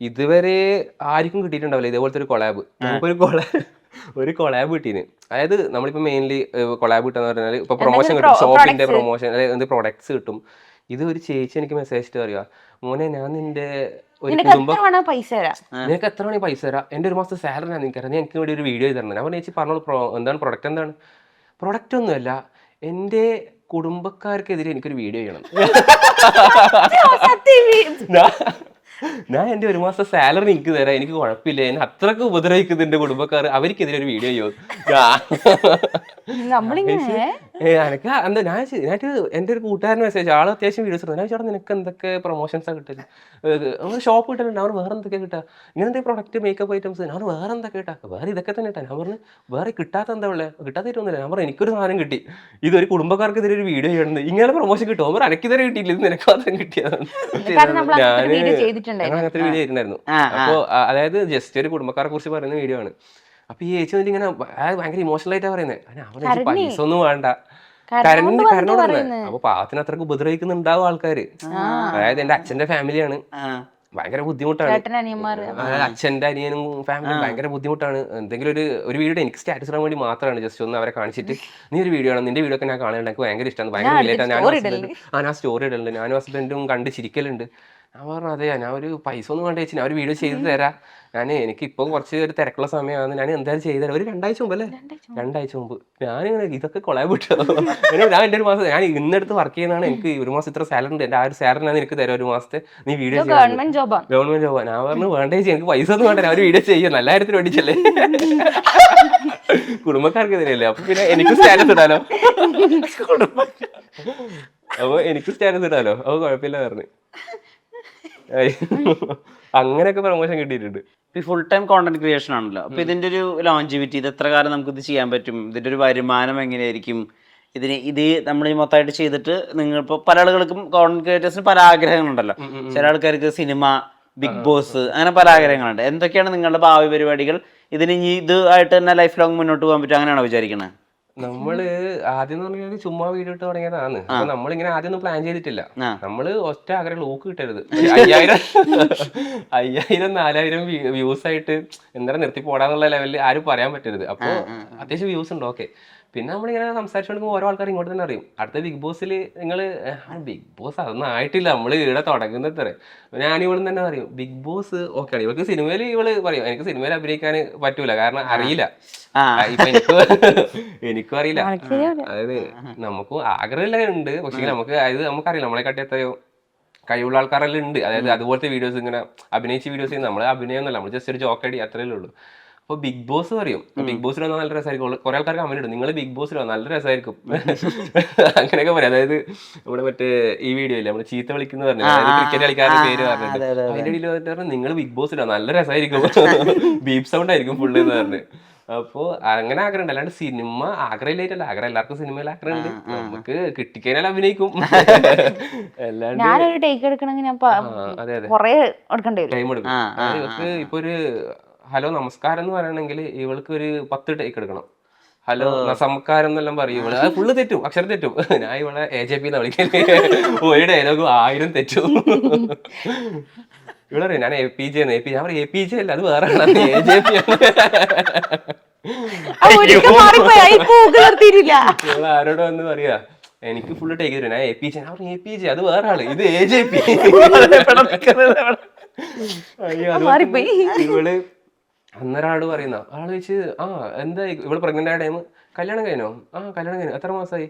ഇതുവരെ ആർക്കും കിട്ടിയിട്ടുണ്ടാവില്ല ഇതേപോലത്തെ ഒരു കൊളാബ്. നമുക്കൊരു ഒരു കൊളാബ് കിട്ടീന്. അതായത് നമ്മളിപ്പോ മെയിൻലി കൊളാബ് കിട്ടാന്ന് പറഞ്ഞാൽ ഇപ്പൊ പ്രൊമോഷൻ കിട്ടും, ഷോപ്പിന്റെ പ്രൊമോഷൻ അല്ലെങ്കിൽ പ്രൊഡക്ട്സ് കിട്ടും. ഇത് ഒരു ചേച്ചി എനിക്ക് മെസ്സേജ് ഇട്ട് പറയാ, മോനെ ഞാൻ നിന്റെ ഒരു കുടുംബം നിനക്ക് എത്ര വേണേ പൈസ തരാം, എന്റെ ഒരു മാസത്തെ സാലറി ഞാൻ നിനക്ക് തരാം, എനിക്ക് വേണ്ടി ഒരു വീഡിയോ തരണം. ഞാൻ ചേച്ചി പറഞ്ഞോളൂ എന്താണ് പ്രൊഡക്റ്റ്, എന്താണ് പ്രൊഡക്റ്റ് ഒന്നുമല്ല, എന്റെ കുടുംബക്കാർക്കെതിരെ എനിക്കൊരു വീഡിയോ ചെയ്യണം. ഞാൻ എന്റെ ഒരു മാസം സാലറി എനിക്ക് തരാം, എനിക്ക് കുഴപ്പമില്ല, എന്നെ അത്രക്ക് ഉപദ്രവിക്കുന്നത് എന്റെ കുടുംബക്കാർ, അവർക്കെതിരെ ഒരു വീഡിയോ ചെയ്യും. എനക്ക് എന്താ ഞാൻ എന്റെ ഒരു കൂട്ടുകാരൻ മെസ്സേജ്, ആൾ അത്യാവശ്യം വീഡിയോസ് ഇടുന്നത്. ഞാൻ ചേട്ടാ നിനക്ക് എന്തൊക്കെ പ്രൊമോഷൻസാ കിട്ടുന്നത്, നമ്മൾ ഷോപ്പ് കിട്ടുന്നുണ്ട്, അവർ വേറെ എന്തൊക്കെ കിട്ടുക, ഇങ്ങനത്തെ പ്രൊഡക്റ്റ് മേക്കപ്പ് ഐറ്റംസ്, ഞാൻ വേറെ എന്തൊക്കെ കിട്ടാ, വേറെ ഇതൊക്കെ തന്നെ കിട്ടാൻ. ഞാൻ പറഞ്ഞു വേറെ കിട്ടാത്ത എന്താ ഉള്ളത്, കിട്ടാത്തതൊന്നുമില്ല. ഞാൻ പറഞ്ഞു എനിക്കൊരു സാധനം കിട്ടി, ഇതൊരു കുടുംബക്കാർക്കെതിരെ ഒരു വീഡിയോ ചെയ്യണം, ഇങ്ങനെ പ്രൊമോഷൻ കിട്ടും. അവർ അനക്കിതുവരെ കിട്ടിയില്ല, ഇത് നിനക്ക് മാത്രം കിട്ടിയതാണ്. ഞാൻ അങ്ങനത്തെ വീഡിയോ ചെയ്തിട്ടുണ്ടായിരുന്നു. അപ്പൊ അതായത് ജസ്റ്റ് ഒരു കുടുംബക്കാരെ കുറിച്ച് പറയുന്ന വീഡിയോ ആണ്. അപ്പൊ ഈ ചേച്ചി വന്നിട്ട് ഇങ്ങനെ ഭയങ്കര ഇമോഷണൽ ആയിട്ടാ പറയുന്നത്. അവന് പൈസ ഒന്നും വേണ്ട, കരണ്ടോട് പറയുന്നത്. അപ്പൊ പാവത്തിന് അത്രക്ക് ഉപദ്രവിക്കുന്നുണ്ടാവും ആൾക്കാര്. അതായത് എന്റെ അച്ഛന്റെ ഫാമിലിയാണ്, ഭയങ്കര ബുദ്ധിമുട്ടാണ്. അച്ഛന്റെ അനിയനും ഫാമിലിയും ഭയങ്കര ബുദ്ധിമുട്ടാണ്. എന്തെങ്കിലും ഒരു വീഡിയോ എനിക്ക് സ്റ്റാറ്റസ് ഇടാൻ വേണ്ടി മാത്രമാണ്, ജസ്റ്റ് ഒന്ന് അവരെ കാണിച്ചിട്ട് നീ ഒരു വീഡിയോ ആണ്, നിന്റെ വീഡിയോ ഒക്കെ ഞാൻ കാണുന്നുണ്ട്, എനിക്ക് ഭയങ്കര ഇഷ്ടമാണ്, ഭയങ്കര റിലേറ്റ് ആണ്, ഞാൻ സ്റ്റോറി ഇടലുണ്ട്, ഞാനും ഹസ്ബൻഡും കണ്ട് ചിരിക്കലുണ്ട്. ഞാൻ പറഞ്ഞു അതെയാ, ഞാൻ ഒരു പൈസ ഒന്നും വേണ്ട ചേച്ചി, ഞാൻ ഒരു വീഡിയോ ചെയ്ത് തരാം, എനിക്ക് ഇപ്പം കുറച്ച് ഒരു തിരക്കുള്ള സമയമാണ്, ഞാൻ എന്തായാലും ചെയ്തു തരാം. ഒരു 2 ആഴ്ച മുമ്പ് അല്ലേ, 2 ആഴ്ച മുമ്പ് ഞാനിങ്ങനെ ഇതൊക്കെ കൊളാബ് വിട്ടോ. ഞാൻ എൻ്റെ ഒരു മാസം, ഞാൻ ഇന്നെടുത്ത് വർക്ക് ചെയ്യുന്നതാണ്, എനിക്ക് ഒരു മാസം ഇത്ര സാലറി ഉണ്ട്, എൻ്റെ ആ ഒരു സാലറി ഞാൻ എനിക്ക് തരാം, ഒരു മാസത്തെ നീ വീഡിയോ ചെയ്യാം, ഗവൺമെന്റ് ജോബാ. ഞാൻ പറഞ്ഞു വേണ്ട ചേച്ചി, എനിക്ക് പൈസ ഒന്നും വേണ്ട, ഞാൻ ഒരു വീഡിയോ ചെയ്യാം, നല്ല കാര്യത്തിന് വേണ്ടിച്ചല്ലേ, കുടുംബക്കാർക്കെതിരെയല്ലേ, അപ്പൊ പിന്നെ എനിക്ക് സ്റ്റാറ്റസ് ഇടാലോ, അപ്പൊ എനിക്ക് സ്റ്റാറ്റസ് ഇടാലോ, അപ്പൊ കുഴപ്പമില്ല പറഞ്ഞു. അങ്ങനെയൊക്കെ പ്രൊമോഷൻ കിട്ടിയിട്ടുണ്ട്. ഫുൾ ടൈം കോണ്ടന്റ് ക്രിയേഷൻ ആണല്ലോ, അപ്പൊ ഇതിന്റെ ഒരു ലോഞ്ചിവിറ്റി, ഇത് എത്ര കാലം നമുക്ക് ഇത് ചെയ്യാൻ പറ്റും, ഇതിന്റെ ഒരു വരുമാനം എങ്ങനെയായിരിക്കും, ഇത് നമ്മൾ ഈ മൊത്തമായിട്ട് ചെയ്തിട്ട് നിങ്ങൾ ഇപ്പോൾ പല ആളുകൾക്കും കോണ്ടന്റ് ക്രിയേറ്റേഴ്സിന് പല ആഗ്രഹങ്ങളുണ്ടല്ലോ, ചില ആൾക്കാർക്ക് സിനിമ, ബിഗ് ബോസ്, അങ്ങനെ പല ആഗ്രഹങ്ങളുണ്ട്. എന്തൊക്കെയാണ് നിങ്ങളുടെ ഭാവി പരിപാടികൾ, ഇതിന് ഇത് ആയിട്ട് തന്നെ ലൈഫ് ലോങ് മുന്നോട്ട് പോകാൻ പറ്റും, അങ്ങനെയാണോ വിചാരിക്കുന്നത്? നമ്മള് ആദ്യം എന്ന് പറഞ്ഞാൽ ചുമ്മാ വീഡിയോ ഇട്ട് തുടങ്ങിയതാണ്. അപ്പൊ നമ്മളിങ്ങനെ ആദ്യം ഒന്നും പ്ലാൻ ചെയ്തിട്ടില്ല. നമ്മള് ഒറ്റ ആഗ്രഹം, ലോക്ക് കിട്ടരുത്, 5000-4000 വ്യൂസ് ആയിട്ട് എന്താ നിർത്തി പോടാന്നുള്ള ലെവലിൽ ആരും പറയാൻ പറ്റരുത്. അപ്പൊ അത്യാവശ്യം വ്യൂസ് ഉണ്ട്, ഓക്കെ. പിന്നെ നമ്മളിങ്ങനെ സംസാരിച്ചുകൊണ്ടിരിക്കുമ്പോൾ ഓരോ ആൾക്കാർ ഇങ്ങോട്ട് തന്നെ അറിയും, അടുത്ത ബിഗ് ബോസിൽ നിങ്ങൾ ബിഗ് ബോസ് അതൊന്നും ആയിട്ടില്ല, നമ്മൾ ഇവിടെ തുടങ്ങുന്നത്. ഞാൻ ഇവളെന്ന് തന്നെ പറയും ബിഗ് ബോസ് ഓക്കെ ആണ്. ഇവൾക്ക് സിനിമയിൽ ഇവള് പറയും എനിക്ക് സിനിമയിൽ അഭിനയിക്കാൻ പറ്റൂല, കാരണം അറിയില്ല. ഇപ്പൊ എനിക്കും അറിയില്ല. അതായത് നമുക്കും ആഗ്രഹമെല്ലാം ഉണ്ട്, പക്ഷെ നമുക്കറിയില്ല നമ്മളെ കാട്ടി എത്രയോ കഴിവുള്ള ആൾക്കാരെല്ലാം ഉണ്ട്. അതായത് അതുപോലത്തെ വീഡിയോസ് ഇങ്ങനെ അഭിനയിച്ച വീഡിയോസ് നമ്മളെ അഭിനയമൊന്നുമല്ല, നമ്മൾ ജസ്റ്റ് ഒരു ജോക്കടി അത്രയല്ലേ ഉള്ളൂ. അപ്പൊ ബിഗ് ബോസ് പറയും ബിഗ് ബോസിൽ വന്നാൽ നല്ല രസമായിരിക്കും. കുറെ ആൾക്കാർക്ക് കമന്റ് ഇടും നിങ്ങൾ ബിഗ് ബോസിൽ വന്നാൽ നല്ല രസമായിരിക്കും, അങ്ങനെയൊക്കെ പറയും. അതായത് നമ്മുടെ മറ്റേ ഈ വീഡിയോ ഇല്ലേ, നമ്മള് ചീത്ത വിളിക്കുന്ന പറഞ്ഞു, ക്രിക്കറ്റ് കളിക്കാരുടെ പേര് പറഞ്ഞിട്ട് അതിന്റെ ഇടയിൽ വന്നിട്ട് നിങ്ങൾ ബിഗ് ബോസിലോ നല്ല രസമായിരിക്കും, ബീപ് സൗണ്ട് ആയിരിക്കും ഫുള്ള് എന്ന് പറഞ്ഞു. അപ്പൊ അങ്ങനെ ആഗ്രഹം ഉണ്ട്, അല്ലാണ്ട് സിനിമ ആഗ്രഹമില്ലായിട്ടല്ല, ആഗ്രഹം എല്ലാവർക്കും സിനിമയിൽ ആഗ്രഹമുണ്ട്, നമുക്ക് കിട്ടിക്കഴിഞ്ഞാൽ അഭിനയിക്കും. അല്ലാണ്ട് അതെ ടൈം എടുക്കും. ഇവർക്ക് ഇപ്പൊ ഒരു ഹലോ നമസ്കാരം എന്ന് പറയണമെങ്കിൽ ഇവൾക്ക് ഒരു 10 ടേക്ക് എടുക്കണം. ഹലോ നമസ്കാരം എന്നെല്ലാം പറയും ഇവള്, അത് ഫുള്ള് തെറ്റും, അക്ഷരം തെറ്റും. ഞാൻ ഇവളെ AJP എന്നാ വിളിക്കല്, ഒരു ഡയലോഗും 1000 തെറ്റും. ഇവിടെ പറയും ഞാൻ APJ ഞാൻ പറയും APJ അല്ല, അത് വേറെ AJP. ആരോട് വന്ന് പറയാ എനിക്ക് ഫുള്ള് ടേക്ക് തരും, ഞാൻ APJ, ഞാൻ പറയും APJ അത് വേറെ ആള്, ഇത് AJP. ഇവള് അന്നൊരാള് പറയുന്ന ആള് വെച്ച് എന്താ ഇവള് പ്രഗ്നന്റ് ആയ ടൈം, കല്യാണം കഴിഞ്ഞോ, കല്യാണം കഴിഞ്ഞു, എത്ര മാസമായി,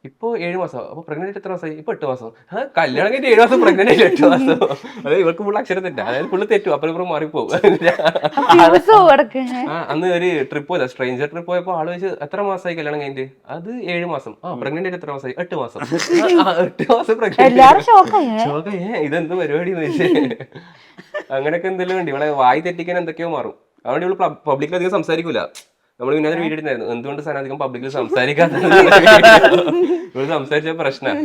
ഇപ്പൊ 7 മാസം, അപ്പൊ പ്രഗ്നന്റ് എത്ര മാസമായി, ഇപ്പൊ 8 മാസം, കല്യാണം കഴിഞ്ഞ് 7 മാസം, പ്രഗ്നന്റ് ആയിട്ട് 8 മാസം. അതായത് ഇവർക്ക് ഫുള്ള് അക്ഷരം തെറ്റാ, അതായത് ഫുള്ള് തെറ്റും, അപ്പുറം ഇപ്പുറം മാറിപ്പോവും. അന്ന് ഒരു ട്രിപ്പ് പോയതാ, സ്ട്രേഞ്ചർ ട്രിപ്പ് പോയപ്പോ ആള് വെച്ച് എത്ര മാസമായി കല്യാണം കഴിഞ്ഞിട്ട്, അത് 7 മാസം, പ്രഗ്നന്റ് ആയിട്ട് എത്ര മാസമായി, 8 മാസം, 8 മാസം പ്രഗ്നന്റ്, ഇതെന്ത് പരിപാടി എന്ന് വെച്ച് അങ്ങനെയൊക്കെ എന്തെങ്കിലും വേണ്ടി ഇവിടെ വായി തെറ്റിക്കാൻ എന്തൊക്കെയോ മാറും. അതുകൊണ്ട് ഇവള് പബ്ലിക്കിൽ അധികം സംസാരിക്കൂല. നമ്മൾ പിന്നെ വീഡിയോ ഇട്ടായിരുന്നു എന്തുകൊണ്ട് സാധനം അധികം പബ്ലിക്കിൽ സംസാരിക്കാത്ത, ഇവള് സംസാരിച്ച പ്രശ്നം,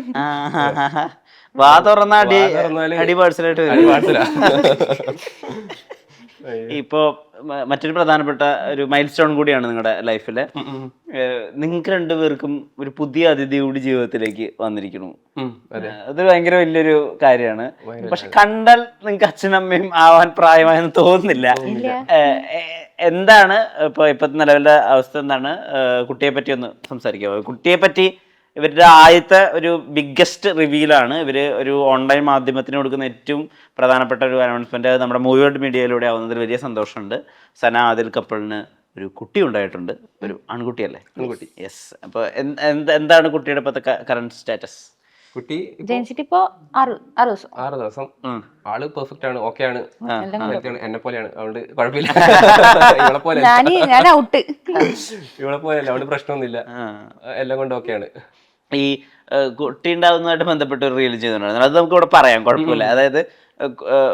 വാ തുറന്നാല് അടി പാഴ്സലായിട്ട്. അടി പാഴ്സലാ. ഇപ്പൊ മറ്റൊരു പ്രധാനപ്പെട്ട ഒരു മൈൽ സ്റ്റോൺ കൂടിയാണ് നിങ്ങളുടെ ലൈഫിലെ. നിങ്ങൾക്ക് രണ്ടുപേർക്കും ഒരു പുതിയ അതിഥി കൂടി ജീവിതത്തിലേക്ക് വന്നിരിക്കുന്നു. അത് ഭയങ്കര വലിയൊരു കാര്യമാണ്. പക്ഷെ കണ്ടാൽ നിങ്ങൾക്ക് അച്ഛനമ്മയും ആവാൻ പ്രായമായെന്ന് തോന്നുന്നില്ല. എന്താണ് ഇപ്പൊ നിലവിലെ അവസ്ഥ എന്താണ്? കുട്ടിയെ പറ്റി ഒന്ന് സംസാരിക്കാമോ? കുട്ടിയെ പറ്റി ഇവരുടെ ആദ്യത്തെ ഒരു ബിഗ്ഗസ്റ്റ് റിവീലാണ്. ഇവര് ഒരു ഓൺലൈൻ മാധ്യമത്തിന് കൊടുക്കുന്ന ഏറ്റവും പ്രധാനപ്പെട്ട ഒരു അനൗൺസ്മെന്റ് നമ്മുടെ മൂവി വേൾഡ് മീഡിയയിലൂടെ ആവുന്നതിൽ വലിയ സന്തോഷമുണ്ട്. സന ആദിൽ കപ്പിളിന് ഒരു കുട്ടി ഉണ്ടായിട്ടുണ്ട്. ഒരു ആൺകുട്ടിയല്ലേ? ആൺകുട്ടി. യെസ്. അപ്പൊ എന്താണ് കുട്ടിയുടെ ഇപ്പോഴത്തെ കറന്റ് സ്റ്റാറ്റസ്? കുട്ടി ജനിച്ചിട്ടിപ്പോ 6 ദിവസം. ആള് പെർഫെക്റ്റ് ആണ്, ഓക്കെ ആണ്, എന്നെ പോലെയാണ്, അതുകൊണ്ട് കുഴപ്പമില്ല. ഇവളെ പോലെ ഞാൻ ഔട്ട്. ഇവളെ പോലെയല്ല, അതുകൊണ്ട് പ്രശ്നമൊന്നുമില്ല, എല്ലാം കൊണ്ട് ഓക്കെയാണ്. ഈ കുട്ടി ഉണ്ടാവുന്നതായിട്ട് ബന്ധപ്പെട്ട് ഒരു റീൽ ചെയ്തിട്ടുണ്ടായിരുന്നു. അത് നമുക്ക് ഇവിടെ പറയാം, കുഴപ്പമില്ല. അതായത്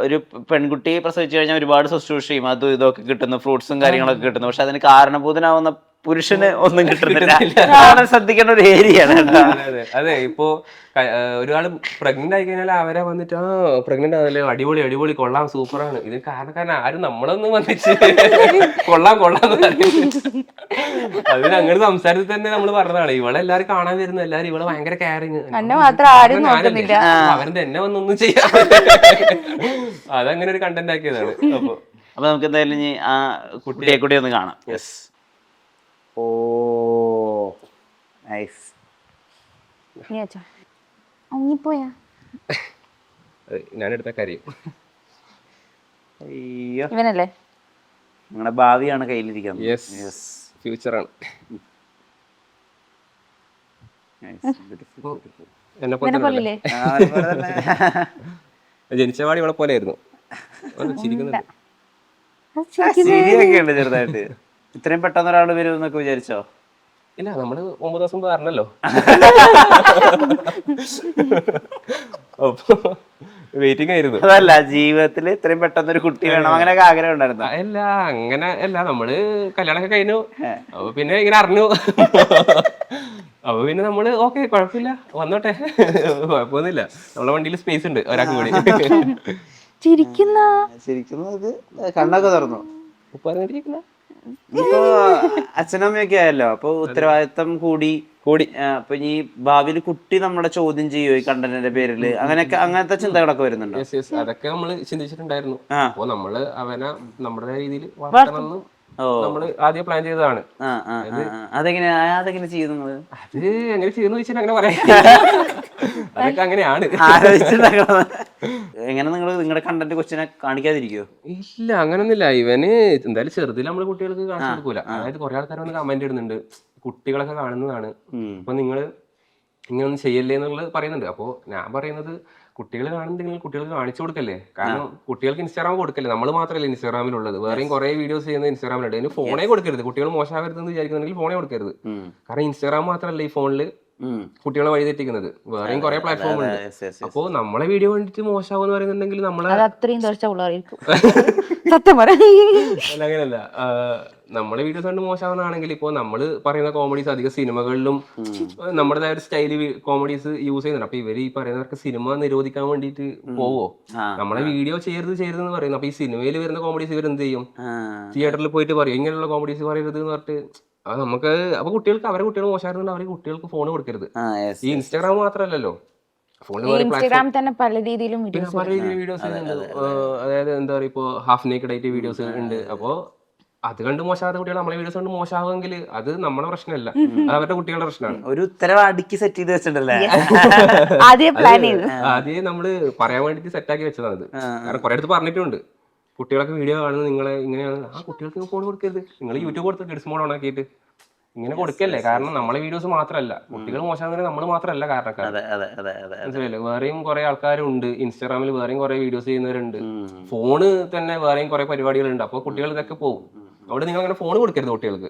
ഒരു പെൺകുട്ടി പ്രസവിച്ചു കഴിഞ്ഞാൽ ഒരുപാട് ശുശ്രൂഷയും അതും ഇതൊക്കെ കിട്ടുന്നു, ഫ്രൂട്ട്സും കാര്യങ്ങളൊക്കെ കിട്ടുന്നു. പക്ഷെ അതിന് കാരണഭൂതനാവുന്ന പുരുഷന് ഒന്നും കിട്ടുന്നില്ല. ശ്രദ്ധിക്കേണ്ട ഒരു ഏരിയയാണ്. അതെ, ഇപ്പോ ഒരാള് പ്രഗ്നന്റ് ആയി കഴിഞ്ഞാൽ അവരെ വന്നിട്ട് പ്രഗ്നന്റ് ആണല്ലേ, അടിപൊളി അടിപൊളി, കൊള്ളാം, സൂപ്പറാണ്. ഇത് കാരണം ആരും നമ്മളൊന്നും വന്നിട്ട് കൊള്ളാം അതിന് അങ്ങനെ സംസാരത്തിൽ തന്നെ നമ്മൾ പറഞ്ഞതാണ്. ഇവളെല്ലാരും കാണാൻ വരുന്നു, എല്ലാരും ഇവളെ ഭയങ്കര കെയറിങ്, അവരെന്താ എന്നെ വന്നൊന്നും ചെയ്യാൻ. അതങ്ങനെ ഒരു കണ്ടന്റ് ആക്കിയതാണ്. അപ്പൊ നമുക്ക് എന്തായാലും ഇനി ആ കുട്ടിയെ കൂടി ഒന്ന് കാണാം. യെസ്. ഓ നൈസ്. ഞാനെടുത്ത കാര്യം അയ്യോ, ഇവനല്ലേ? നിങ്ങളുടെ ഭാവിയാണ് കയ്യിലിരിക്കുന്നത്. യെസ്, ഫ്യൂച്ചറാണ്. ജനിച്ച പാടി ഇവിടെ പോലെ ആയിരുന്നു. ചിരിക്കുന്നുണ്ട്. ശരിയൊക്കെ ഉണ്ട് ചെറുതായിട്ട്. ഇത്രയും പെട്ടെന്ന് ഒരാൾ വരും എന്നൊക്കെ വിചാരിച്ചോ? ഇല്ല, നമ്മള് 9 ദിവസം പറഞ്ഞല്ലോ. വെയിറ്റിംഗ് ആയിരുന്നു. അതല്ല, ജീവിതത്തിൽ ഇത്രയും പെട്ടെന്ന് ഒരു കുട്ടി വേണം അങ്ങനെയൊക്കെ ആഗ്രഹം ഉണ്ടായിരുന്നു? അല്ല, അങ്ങനെ അല്ല, നമ്മള് കല്യാണമൊക്കെ കഴിഞ്ഞു, അപ്പൊ പിന്നെ ഇങ്ങനെ അറിഞ്ഞു, അപ്പൊ പിന്നെ നമ്മള് ഓക്കെ, കുഴപ്പമില്ല, വന്നോട്ടെ, കുഴപ്പമൊന്നുമില്ല, നമ്മളെ വണ്ടിയിൽ സ്പേസ് ഉണ്ട് ഒരാൾക്കും കൂടി. ചിരിക്കുന്നത് കണ്ണൊക്കെ തുറന്നു. ഇപ്പൊ അച്ഛനമ്മയൊക്കെ ആയല്ലോ, അപ്പൊ ഉത്തരവാദിത്തം കൂടി. അപ്പൊ ഈ ഭാവിയിൽ കുട്ടി നമ്മളെ ചോദ്യം ചെയ്യോ ഈ കണ്ടന്റിന്റെ പേരില്? അങ്ങനത്തെ ചിന്തകളൊക്കെ വരുന്നുണ്ടോ? അതൊക്കെ നമ്മള് ചിന്തിച്ചിട്ടുണ്ടായിരുന്നു. അപ്പൊ നമ്മള് അവനെ നമ്മുടെ രീതിയിൽ വളർത്തണമെന്ന് നമ്മള് ആദ്യം പ്ലാൻ ചെയ്തതാണ്. അതെങ്ങനെ ചെയ്യുന്നു? അത് എങ്ങനെ ചെയ്യുന്നു വെച്ചാൽ അങ്ങനെ പറയാം, അതൊക്കെ അങ്ങനെയാണ്. എങ്ങനെ നിങ്ങളുടെ കണ്ടന്റ് കൊച്ചിനെ കാണിക്കാതിരിക്കോ? ഇല്ല, അങ്ങനൊന്നുമില്ല. ഇവന് എന്തായാലും ചെറുതിൽ നമ്മള് കുട്ടികൾക്ക് കാണിച്ചു കൊടുക്കൂല. അതായത് കുറെ ആൾക്കാർ വന്ന് കമന്റ് ഇടുന്നുണ്ട്, കുട്ടികളൊക്കെ കാണുന്നതാണ്, അപ്പൊ നിങ്ങള് ഇങ്ങനൊന്നും ചെയ്യല്ലേ എന്നുള്ളത് പറയുന്നുണ്ട്. അപ്പൊ ഞാൻ പറയുന്നത്, കുട്ടികൾ കാണുന്നുണ്ടെങ്കിൽ കുട്ടികൾക്ക് കാണിച്ചു കൊടുക്കല്ലേ. കാരണം കുട്ടികൾക്ക് ഇൻസ്റ്റാഗ്രാം കൊടുക്കല്ലേ, നമ്മൾ മാത്രമല്ല ഇൻസ്റ്റാഗ്രാമിലുള്ളത്, വേറെയും കുറെ വീഡിയോസ് ചെയ്യുന്ന ഇൻസ്റ്റാഗ്രാമിലുണ്ട്. അതിന് ഫോണേ കൊടുക്കരുത്. കുട്ടികൾ മോശമാവരുതെന്ന് വിചാരിക്കുന്നുണ്ടെങ്കിൽ ഫോണേ കൊടുക്കരുത്. കാരണം ഇൻസ്റ്റാഗ്രാം മാത്രമല്ല ഈ ഫോണില് കുട്ടികളെ വഴിതെറ്റിക്കുന്നത്, വേറെയും കുറെ പ്ലാറ്റ്ഫോം ഉണ്ട്. അപ്പോ നമ്മളെ വീഡിയോ കണ്ടിട്ട് മോശമാവെന്ന് പറയുന്നുണ്ടെങ്കിൽ നമ്മളെ അങ്ങനെയല്ല, നമ്മളെ വീഡിയോസ് കണ്ട് മോശമാവുന്നതാണെങ്കിൽ ഇപ്പൊ നമ്മള് പറയുന്ന കോമഡീസ് അധികം സിനിമകളിലും നമ്മുടേതായ ഒരു സ്റ്റൈല് കോമഡീസ് യൂസ് ചെയ്യുന്നുണ്ട്. അപ്പൊ ഇവര് ഈ പറയുന്നവർക്ക് സിനിമ നിരോധിക്കാൻ വേണ്ടിട്ട് പോവോ? നമ്മളെ വീഡിയോ ചെയ്യരുതെന്ന് പറയുന്നു. അപ്പൊ ഈ സിനിമയിൽ വരുന്ന കോമഡീസ് ഇവർ എന്ത് ചെയ്യും? തിയേറ്ററിൽ പോയിട്ട് പറയും ഇങ്ങനെയുള്ള കോമഡീസ് പറയരുത് എന്ന് പറഞ്ഞിട്ട്. നമുക്ക് അപ്പൊ കുട്ടികൾക്ക് അവരെ കുട്ടികൾ മോശമായിരുന്നു, അവരെ കുട്ടികൾക്ക് ഫോൺ കൊടുക്കരുത്. ഈ ഇൻസ്റ്റാഗ്രാം മാത്രമല്ലല്ലോ, ഇൻസ്റ്റാഗ്രാം തന്നെ പല രീതിയിലും വീഡിയോസ് ചെയ്യുന്നുണ്ട്. അതായത് എന്താ പറയുക, ഇപ്പൊ ഹാഫ് നേക്കഡ് ആയിട്ട് വീഡിയോസ് ഉണ്ട്. അപ്പൊ അത് കണ്ട് മോശമാകാത്ത കുട്ടികൾ നമ്മളെ വീഡിയോസ് കണ്ട് മോശമാകുമെങ്കിൽ അത് നമ്മുടെ പ്രശ്നമല്ല, അത് അവരുടെ കുട്ടികളുടെ പ്രശ്നമാണ്. ഒരു ഉത്തരവ് അടുക്കി സെറ്റ് ചെയ്ത് വെച്ചിട്ടുണ്ടല്ലേ? ആദ്യം നമ്മള് പറയാൻ വേണ്ടിട്ട് സെറ്റാക്കി വെച്ചതാണ് ഇത്. കാരണം കുറെ അടുത്ത് പറഞ്ഞിട്ടുണ്ട്, കുട്ടികളൊക്കെ വീഡിയോ കാണുന്നത് നിങ്ങളെ ഇങ്ങനെയാണ്, ആ കുട്ടികൾക്ക് ഫോൺ കൊടുക്കരുത്, നിങ്ങൾ യൂട്യൂബ് കൊടുത്ത് കിഡ്സ് മോഡ് ഓൺ ആക്കിയിട്ട് ഇങ്ങനെ കൊടുക്കല്ലേ. കാരണം നമ്മളെ വീഡിയോസ് മാത്രമല്ല, കുട്ടികൾ മോശമാകുന്നതിന് നമ്മൾ മാത്രമല്ല കാരണക്കാർ, മനസ്സിലായില്ലേ? വേറെയും കുറെ ആൾക്കാരുണ്ട്, ഇൻസ്റ്റാഗ്രാമിൽ വേറെയും കുറെ വീഡിയോസ് ചെയ്യുന്നവരുണ്ട്, ഫോണ് തന്നെ വേറെയും കുറെ പരിപാടികളുണ്ട്. അപ്പൊ കുട്ടികൾ ഇതൊക്കെ പോകും. അവിടെ നിങ്ങൾ അങ്ങനെ ഫോൺ കൊടുക്കരുത് കുട്ടികൾക്ക്.